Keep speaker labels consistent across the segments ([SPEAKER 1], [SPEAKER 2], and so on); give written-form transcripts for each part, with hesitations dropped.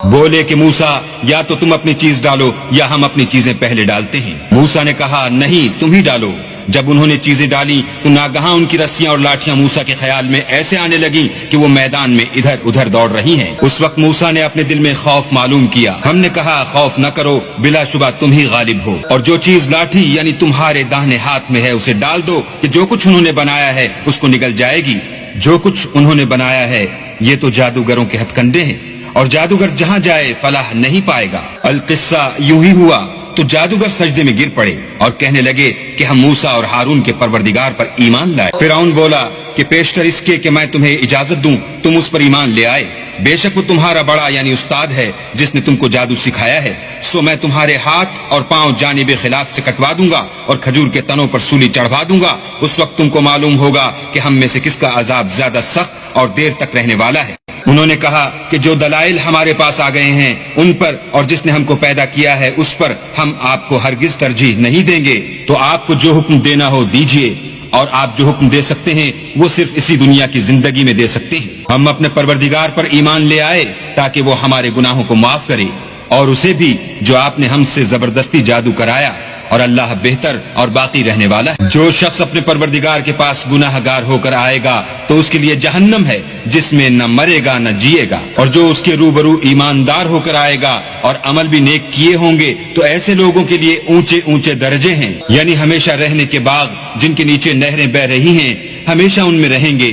[SPEAKER 1] بولے کہ موسیٰ یا تو تم اپنی چیز ڈالو یا ہم اپنی چیزیں پہلے ڈالتے ہیں۔ موسیٰ نے کہا نہیں، تم ہی ڈالو۔ جب انہوں نے چیزیں ڈالی تو ناگہاں ان کی رسیاں اور لاٹھیاں موسیٰ کے خیال میں ایسے آنے لگیں کہ وہ میدان میں ادھر ادھر دوڑ رہی ہیں۔ اس وقت موسیٰ نے اپنے دل میں خوف معلوم کیا۔ ہم نے کہا خوف نہ کرو، بلا شبہ تم ہی غالب ہو، اور جو چیز لاٹھی یعنی تمہارے داہنے ہاتھ میں ہے اسے ڈال دو کہ جو کچھ انہوں نے بنایا ہے اس کو نگل جائے گی۔ جو کچھ انہوں نے بنایا ہے یہ تو جادوگروں کے ہتھ کنڈے ہیں، اور جادوگر جہاں جائے فلاح نہیں پائے گا۔ القصہ یوں ہی ہوا تو جادوگر سجدے میں گر پڑے اور کہنے لگے کہ ہم موسیٰ اور ہارون کے پروردگار پر ایمان لائے۔ فرعون بولا کہ پیشتر اس کے کہ میں تمہیں اجازت دوں تم اس پر ایمان لے آئے، بے شک وہ تمہارا بڑا یعنی استاد ہے جس نے تم کو جادو سکھایا ہے، سو میں تمہارے ہاتھ اور پاؤں جانب خلاف سے کٹوا دوں گا اور کھجور کے تنوں پر سولی چڑھوا دوں گا۔ اس وقت تم کو معلوم ہوگا کہ ہم میں سے کس کا عذاب زیادہ سخت اور دیر تک رہنے والا ہے۔ انہوں نے کہا کہ جو دلائل ہمارے پاس آ گئے ہیں ان پر اور جس نے ہم کو پیدا کیا ہے اس پر ہم آپ کو ہرگز ترجیح نہیں دیں گے، تو آپ کو جو حکم دینا ہو دیجئے، اور آپ جو حکم دے سکتے ہیں وہ صرف اسی دنیا کی زندگی میں دے سکتے ہیں۔ ہم اپنے پروردگار پر ایمان لے آئے تاکہ وہ ہمارے گناہوں کو معاف کرے، اور اسے بھی جو آپ نے ہم سے زبردستی جادو کرایا، اور اللہ بہتر اور باقی رہنے والا ہے۔ جو شخص اپنے پروردگار کے پاس گناہ گار ہو کر آئے گا تو اس کے لیے جہنم ہے جس میں نہ مرے گا نہ جیے گا، اور جو اس کے روبرو ایماندار ہو کر آئے گا اور عمل بھی نیک کیے ہوں گے تو ایسے لوگوں کے لیے اونچے اونچے درجے ہیں، یعنی ہمیشہ رہنے کے باغ جن کے نیچے نہریں بہ رہی ہیں، ہمیشہ ان میں رہیں گے،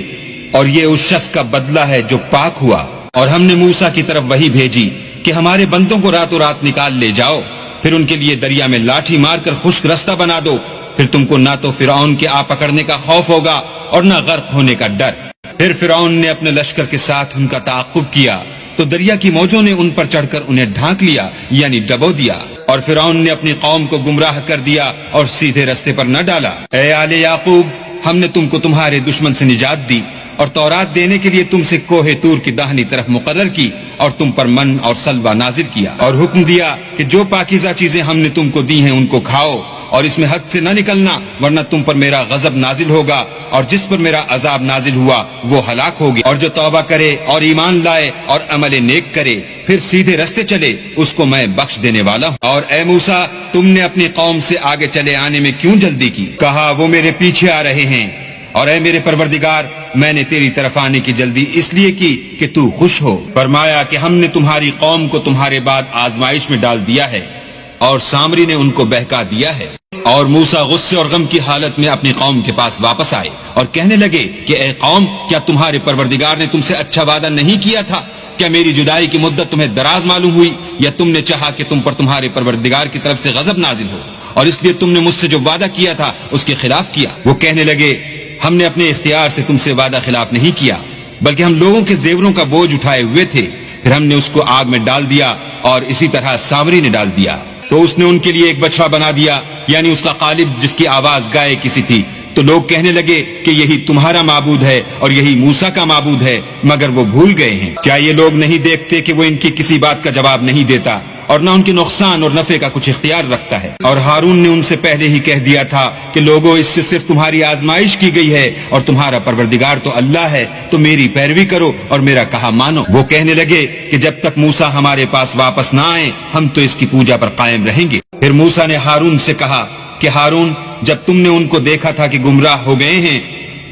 [SPEAKER 1] اور یہ اس شخص کا بدلہ ہے جو پاک ہوا۔ اور ہم نے موسیٰ کی طرف وحی بھیجی کہ ہمارے بندوں کو راتوں رات نکال لے جاؤ، پھر ان کے لیے دریا میں لاٹھی مار کر خشک رستہ بنا دو، پھر تم کو نہ تو فرعون کے آ پکڑنے کا خوف ہوگا اور نہ غرق ہونے کا ڈر۔ پھر فرعون نے اپنے لشکر کے ساتھ ان کا تعاقب کیا تو دریا کی موجوں نے ان پر چڑھ کر انہیں ڈھانک لیا یعنی ڈبو دیا، اور فرعون نے اپنی قوم کو گمراہ کر دیا اور سیدھے رستے پر نہ ڈالا۔ اے آل یعقوب، ہم نے تم کو تمہارے دشمن سے نجات دی اور تورات دینے کے لیے تم سے کوہ طور کی داہنی طرف مقرر کی، اور تم پر من اور سلوہ نازل کیا، اور حکم دیا کہ جو پاکیزہ چیزیں ہم نے تم کو دی ہیں ان کو کھاؤ، اور اس میں حد سے نہ نکلنا ورنہ تم پر میرا غضب نازل ہوگا، اور جس پر میرا عذاب نازل ہوا وہ ہلاک ہوگی۔ اور جو توبہ کرے اور ایمان لائے اور عمل نیک کرے پھر سیدھے رستے چلے اس کو میں بخش دینے والا ہوں۔ اور اے موسیٰ، تم نے اپنی قوم سے آگے چلے آنے میں کیوں جلدی کی؟ کہا وہ میرے پیچھے آ رہے ہیں، اور اے میرے پروردگار، میں نے تیری طرف آنے کی جلدی اس لیے کی کہ تو خوش ہو۔ فرمایا کہ ہم نے تمہاری قوم کو تمہارے بعد آزمائش میں ڈال دیا ہے، اور سامری نے ان کو بہکا دیا ہے۔ اور موسیٰ غصے اور غم کی حالت میں اپنی قوم کے پاس واپس آئے اور کہنے لگے کہ اے قوم، کیا تمہارے پروردگار نے تم سے اچھا وعدہ نہیں کیا تھا؟ کیا میری جدائی کی مدت تمہیں دراز معلوم ہوئی، یا تم نے چاہا کہ تم پر تمہارے پروردگار کی طرف سے غضب نازل ہو، اور اس لیے تم نے مجھ سے جو وعدہ کیا تھا اس کے خلاف کیا؟ وہ کہنے لگے ہم نے اپنے اختیار سے تم سے وعدہ خلاف نہیں کیا، بلکہ ہم لوگوں کے زیوروں کا بوجھ اٹھائے ہوئے تھے، پھر ہم نے اس کو آگ میں ڈال دیا، اور اسی طرح سامری نے ڈال دیا، تو اس نے ان کے لیے ایک بچڑا بنا دیا، یعنی اس کا قالب جس کی آواز گائے کسی تھی، تو لوگ کہنے لگے کہ یہی تمہارا معبود ہے اور یہی موسیٰ کا معبود ہے، مگر وہ بھول گئے ہیں۔ کیا یہ لوگ نہیں دیکھتے کہ وہ ان کی کسی بات کا جواب نہیں دیتا اور نہ ان کے نقصان اور نفع کا کچھ اختیار رکھتا ہے؟ اور ہارون نے ان سے پہلے ہی کہہ دیا تھا کہ لوگوں، اس سے صرف تمہاری آزمائش کی گئی ہے، اور تمہارا پروردگار تو اللہ ہے، تو میری پیروی کرو اور میرا کہا مانو۔ وہ کہنے لگے کہ جب تک موسیٰ ہمارے پاس واپس نہ آئے ہم تو اس کی پوجا پر قائم رہیں گے۔ پھر موسیٰ نے ہارون سے کہا کہ ہارون، جب تم نے ان کو دیکھا تھا کہ گمراہ ہو گئے ہیں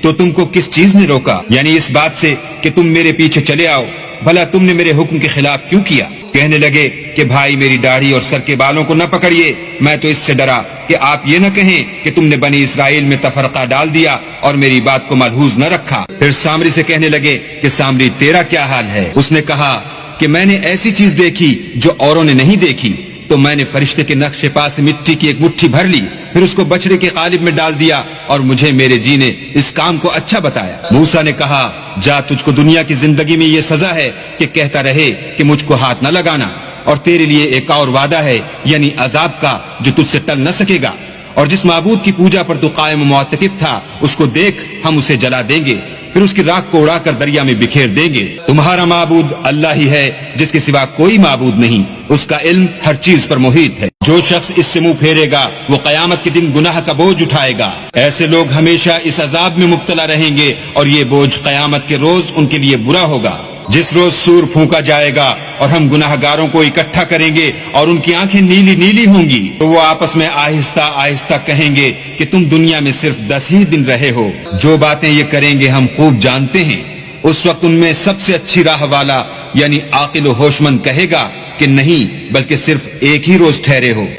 [SPEAKER 1] تو تم کو کس چیز نے روکا، یعنی اس بات سے کہ تم میرے پیچھے چلے آؤ؟ بھلا تم نے میرے حکم کے خلاف کیوں کیا؟ کہنے لگے کہ بھائی، میری داڑھی اور سر کے بالوں کو نہ پکڑیے، میں تو اس سے ڈرا کہ آپ یہ نہ کہیں کہ تم نے بنی اسرائیل میں تفرقہ ڈال دیا اور میری بات کو ملحوظ نہ رکھا۔ پھر سامری سے کہنے لگے کہ سامری، تیرا کیا حال ہے؟ اس نے کہا کہ میں نے ایسی چیز دیکھی جو اوروں نے نہیں دیکھی، تو میں نے فرشتے کے نقش پا سے مٹی کی ایک مٹھی بھر لی، پھر اس کو بچڑے کے قالب میں ڈال دیا، اور مجھے میرے جی نے اس کام کو اچھا بتایا۔ موسیٰ نے کہا جا، تجھ کو دنیا کی زندگی میں یہ سزا ہے کہ کہتا رہے کہ مجھ کو ہاتھ نہ لگانا، اور تیرے لیے ایک اور وعدہ ہے یعنی عذاب کا جو تجھ سے ٹل نہ سکے گا، اور جس معبود کی پوجا پر تو قائم و معتکف تھا اس کو دیکھ، ہم اسے جلا دیں گے، پھر اس کی راکھ کو اڑا کر دریا میں بکھیر دیں گے۔ تمہارا معبود اللہ ہی ہے جس کے سوا کوئی معبود نہیں، اس کا علم ہر چیز پر محیط ہے۔ جو شخص اس سے منہ پھیرے گا وہ قیامت کے دن گناہ کا بوجھ اٹھائے گا۔ ایسے لوگ ہمیشہ اس عذاب میں مبتلا رہیں گے، اور یہ بوجھ قیامت کے روز ان کے لیے برا ہوگا۔ جس روز سور پھونکا جائے گا اور ہم گناہگاروں کو اکٹھا کریں گے اور ان کی آنکھیں نیلی نیلی ہوں گی، تو وہ آپس میں آہستہ آہستہ کہیں گے کہ تم دنیا میں صرف 10 ہی دن رہے ہو، جو باتیں یہ کریں گے ہم خوب جانتے ہیں۔ اس وقت ان میں سب سے اچھی راہ والا یعنی عاقل و ہوش مند کہے گا کہ نہیں، بلکہ صرف ایک ہی روز ٹھہرے ہو۔